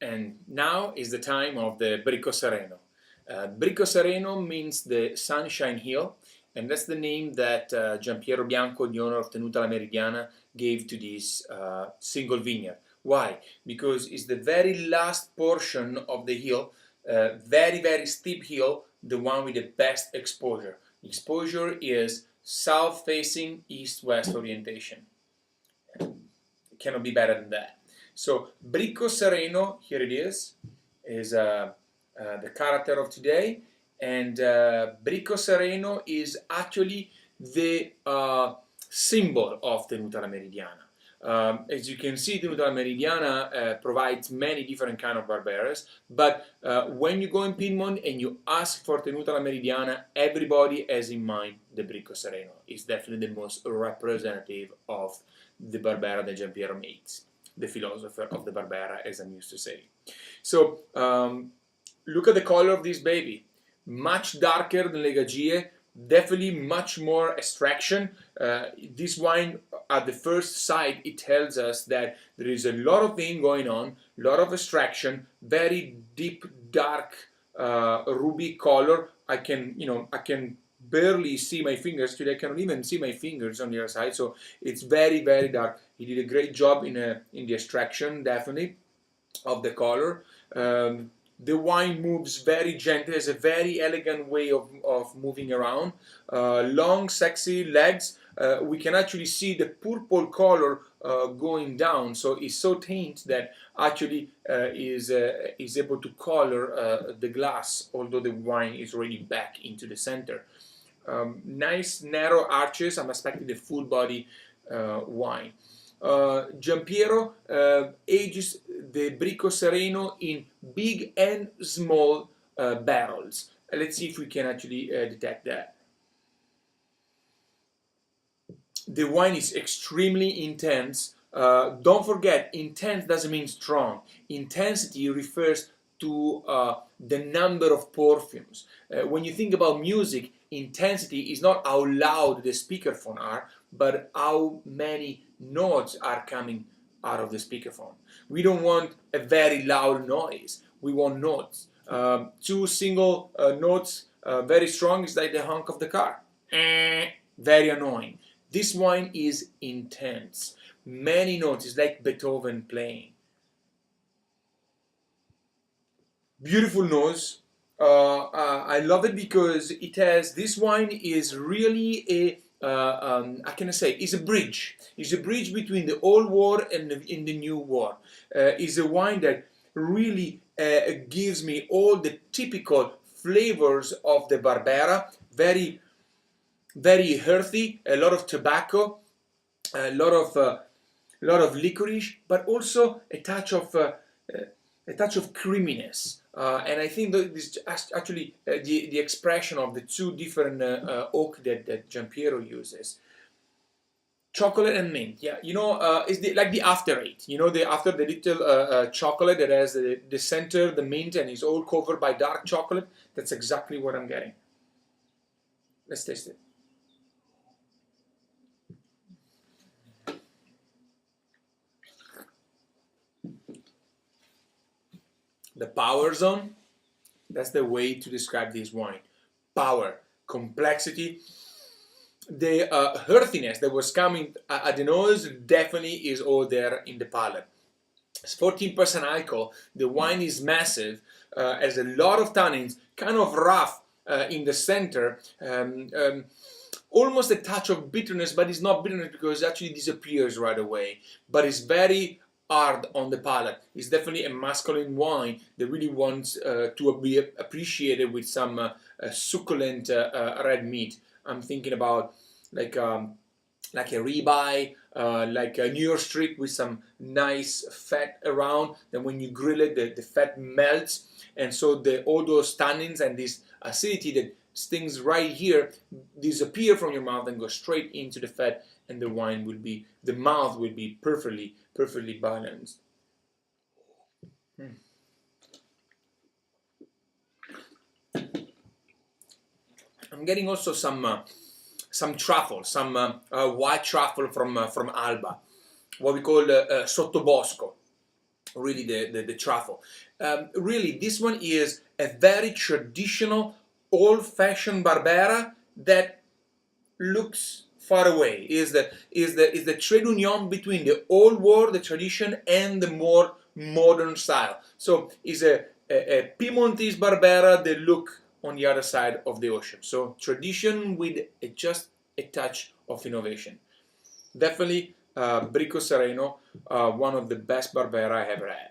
And now is the time of the Bricco Sereno. Bricco Sereno means the Sunshine Hill, and that's the name that Giampiero Bianco, the owner of Tenuta La Meridiana, gave to this single vineyard. Why? Because it's the very last portion of the hill, very steep hill, the one with the best exposure. Exposure is south-facing, east-west orientation. It cannot be better than that. So Bricco Sereno, here it is the character of today, and Bricco Sereno is actually the symbol of Tenuta La Meridiana. As you can see, Tenuta La Meridiana provides many different kind of Barberas, but when you go in Piedmont and you ask for Tenuta La Meridiana, everybody has in mind the Bricco Sereno. It's definitely the most representative of the Barbera that Giampiero makes, the philosopher of the Barbera, as I'm used to say. So look at the color of this baby. Much darker than Legagie, definitely much more extraction. This wine, at the first sight, it tells us that there is a lot of thing going on, a lot of extraction, very deep, dark, ruby color. I can barely see my fingers today. I cannot even see my fingers on the other side, so it's very dark. He did a great job in the extraction, definitely, of the color. The wine moves very gently, has a very elegant way of moving around. Long, sexy legs. We can actually see the purple color going down, so it's so taint that actually is able to color the glass, although the wine is already back into the center. Nice narrow arches. I'm expecting the full body wine. Giampiero ages the Bricco Sereno in big and small barrels. Let's see if we can actually detect that. The wine is extremely intense. Don't forget, intense doesn't mean strong. Intensity refers to the number of perfumes. When you think about music, intensity is not how loud the speakerphone are, but how many notes are coming out of the speakerphone. We don't want a very loud noise. We want notes. Two single notes, very strong, is like the honk of the car. Very annoying. This wine is intense. Many notes, it's like Beethoven playing. Beautiful nose. I love it because it has, this wine is really a, how can I say, it's a bridge. It's a bridge between the old world and the new world. It's a wine that really gives me all the typical flavors of the Barbera. Very earthy, a lot of tobacco, a lot of licorice, but also a touch of creaminess. And I think that this is actually the expression of the two different oak that Giampiero uses. Chocolate and mint, yeah, it's like the after eight. The after the little chocolate that has the center, the mint, and is all covered by dark chocolate. That's exactly what I'm getting. Let's taste it. The power zone, that's the way to describe this wine. Power, complexity, the earthiness that was coming at the nose definitely is all there in the palate. It's 14% alcohol, the wine is massive, has a lot of tannins, kind of rough in the center, almost a touch of bitterness, but it's not bitterness because it actually disappears right away, but it's very hard on the palate. It's definitely a masculine wine that really wants to be appreciated with some succulent red meat. I'm thinking about like a ribeye, like a New York strip with some nice fat around. Then when you grill it, the fat melts, and so all those tannins and this acidity that stings right here disappear from your mouth and go straight into the fat, and the mouth will be perfectly balanced. I'm getting also some some truffle, some white truffle from Alba, what we call sottobosco, really the truffle. Really, this one is a very traditional, old-fashioned Barbera that looks far away. Is the trade union between the old world, the tradition, and the more modern style. So is a Piemontese Barbera that look on the other side of the ocean. So tradition with just a touch of innovation. Definitely Bricco Sereno, one of the best Barbera I ever had.